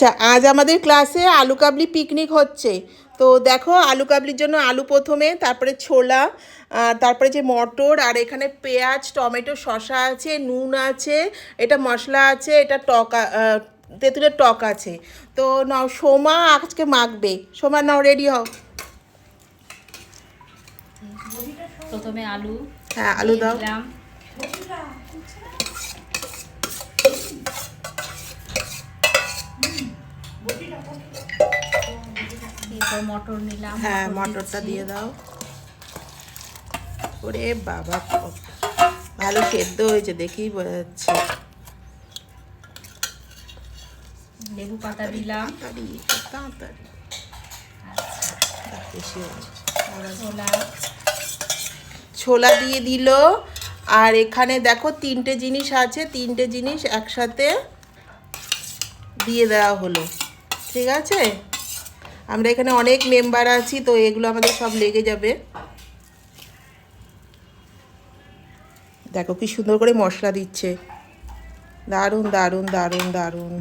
আচ্ছা, আজ আমাদের ক্লাসে আলু কাবলি পিকনিক হচ্ছে। তো দেখো, আলু কাবলির জন্য আলু প্রথমে, তারপরে ছোলা, তারপরে যে মটর, আর এখানে পেঁয়াজ, টমেটো, শসা আছে, নুন আছে, এটা মশলা আছে, এটা টক তেঁতুলের টক আছে। তো নাও, সোমা আজকে মাখবে। সোমা নাও, রেডি হও। প্রথমে আলু, হ্যাঁ, আলু দাও। দিলাম, এরপর মটর নিলাম। হ্যাঁ, মটর মটরটা দিচ্ছি। দিয়ে দাও। ওরে বাবা, ভালো সেদ্ধ হয়েছে, দেখেই বোঝা যাচ্ছে। লেবু পাতা দিলাম, তাড়াতাড়ি তাড়াতাড়ি। বেশি হয়েছে। ছোলা, ছোলা দিয়ে দিল। আর এখানে দেখো, তিনটে জিনিস আছে, তিনটে জিনিস একসাথে দিয়ে দেওয়া হলো। ঠিক আছে, আমরা এখানে অনেক মেম্বার আছি, তো এগুলো আমাদের সব লেগে যাবে। দেখো কি সুন্দর করে মশলা দিচ্ছে, দারুণ দারুণ দারুণ দারুণ।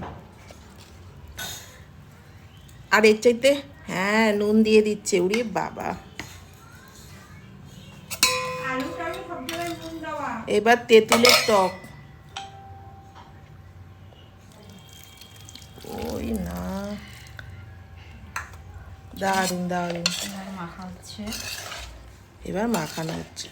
আর এর চাইতে, হ্যাঁ, নুন দিয়ে দিচ্ছে। উড়ি বাবা, এবার তেঁতুলের টক। ওই না, দারুণ দারুণ। মাখা হচ্ছে। এবার মাখানো হচ্ছে।